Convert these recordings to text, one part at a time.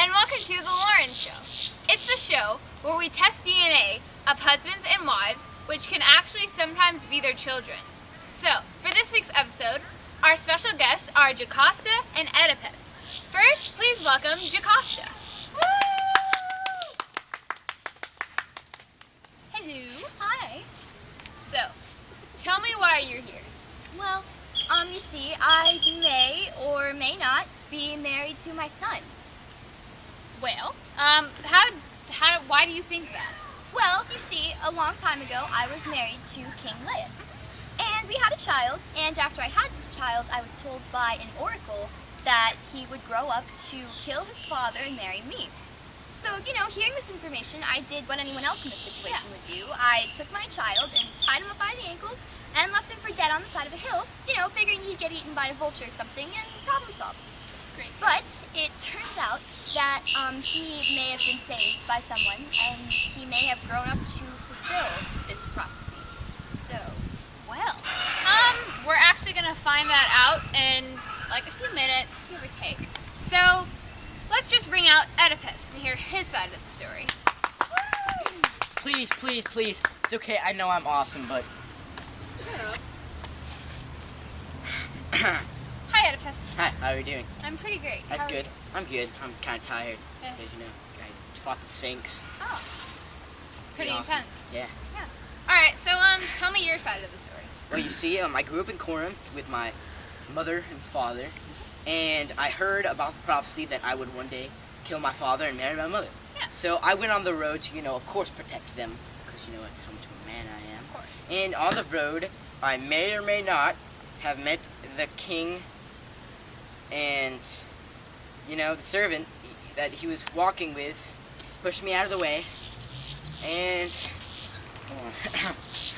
and welcome to The Lauren Show. It's the show where we test DNA of husbands and wives, which can actually sometimes be their children. So, for this week's episode, our special guests are Jocasta and Oedipus. First, please welcome Jocasta. Hello. Hi. So, tell me why you're here. Well, you see, I may or may not be married to my son. Well, why do you think that? Well, you see, a long time ago, I was married to King Laius. And we had a child, and after I had this child, I was told by an oracle that he would grow up to kill his father and marry me. So, hearing this information, I did what anyone else in this situation would do. I took my child and tied him up by the ankles and left him for dead on the side of a hill, figuring he'd get eaten by a vulture or something, and problem solved. Great. But it turns out that he may have been saved by someone, and he may have grown up to fulfill this prophecy. So, well, we're actually gonna find that out in like a few minutes, give or take. So, let's just bring out Oedipus and hear his side of the story. Please, please, please. It's okay, I know I'm awesome, but... Hi, Oedipus. Hi, how are you doing? I'm pretty great. That's How are good. you? I'm good. I'm kind of tired. Yeah. Because, I fought the Sphinx. Oh, pretty awesome. intense. Yeah. Yeah. All right. So, tell me your side of the story. Well, you see, I grew up in Corinth with my mother and father, and I heard about the prophecy that I would one day kill my father and marry my mother. Yeah. So I went on the road to, of course, protect them, because, that's how much of a man I am. Of course. And on the road, I may or may not have met the king and, the servant that he was walking with pushed me out of the way, and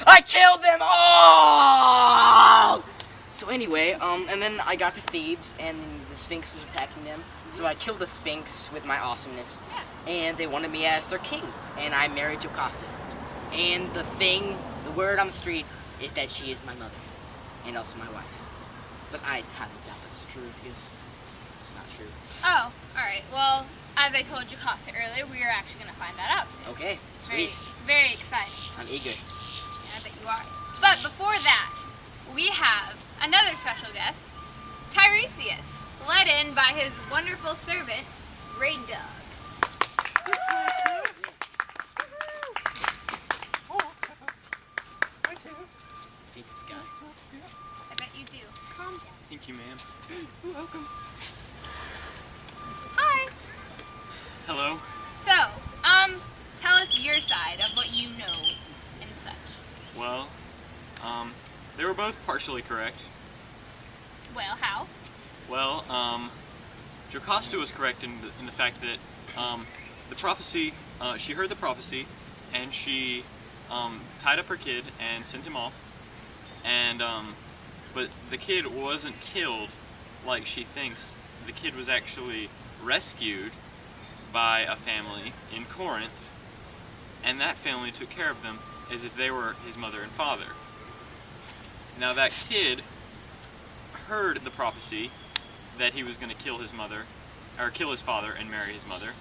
I killed them all! So anyway, and then I got to Thebes, and the Sphinx was attacking them, so I killed the Sphinx with my awesomeness, and they wanted me as their king, and I married Jocasta. And the word on the street is that she is my mother, and also my wife. But I highly doubt that's true, because it's not true. Oh, all right. Well, as I told Jocasta earlier, we are actually going to find that out soon. Okay, sweet. Very, very exciting. I'm eager. I bet you are. But before that, we have another special guest, Tiresias, led in by his wonderful servant, Great Dog. Hate this guy. I bet you do. Calm down. Thank you, ma'am. You're welcome. Hi. Hello. So, tell us your side of what you know and such. Well, they were both partially correct. Well, how? Well, Jocasta was correct in the fact that the prophecy, she heard the prophecy, and she tied up her kid and sent him off. And but the kid wasn't killed like she thinks. The kid was actually rescued by a family in Corinth, and that family took care of them as if they were his mother and father. Now that kid heard the prophecy that he was going to kill his mother, or kill his father and marry his mother,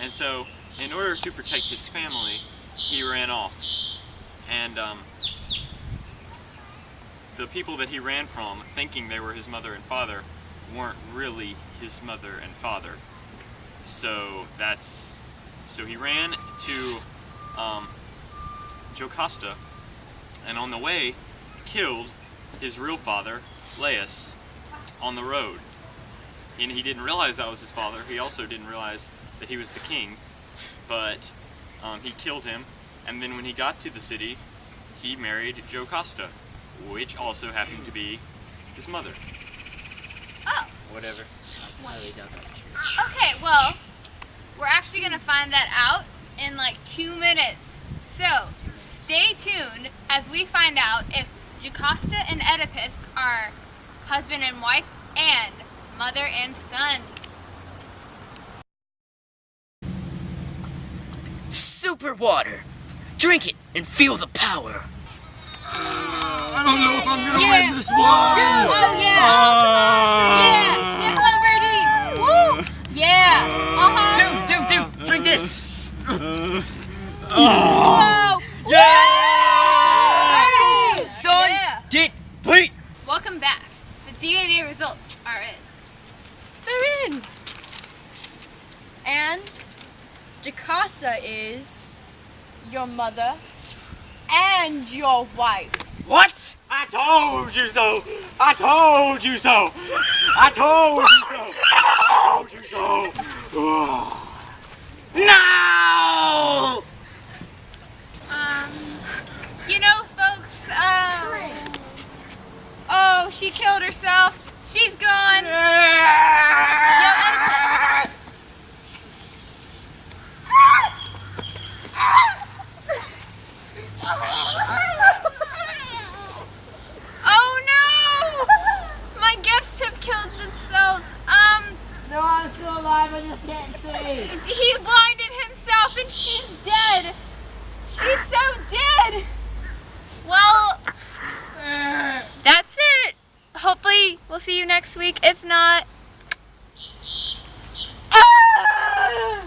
and so in order to protect his family, he ran off. And the people that he ran from, thinking they were his mother and father, weren't really his mother and father. So he ran to Jocasta, and on the way killed his real father, Laius, on the road. And he didn't realize that was his father. He also didn't realize that he was the king, but he killed him, and then when he got to the city, he married Jocasta, which also happened to be his mother. Oh. Whatever. I highly doubt that's true. Okay, well, we're actually going to find that out in like 2 minutes. So, stay tuned as we find out if Jocasta and Oedipus are husband and wife and mother and son. Super water! Drink it and feel the power! I don't know if I'm gonna Yeah. win this one! Oh, yeah! Yeah! Yeah, come on, Birdie! Woo! Yeah! Uh-huh! Do in. And Jocasta is your mother and your wife. What? I told you so! I told you so! I told you so! I told you so! No! You know, folks, oh, she killed herself. She's gone. Oh no! My guests have killed themselves. No, I'm still alive, I just can't see. He blinded himself and she's dead. She's so dead. Well, that's it. Hopefully, we'll see you next week. If not... Ah!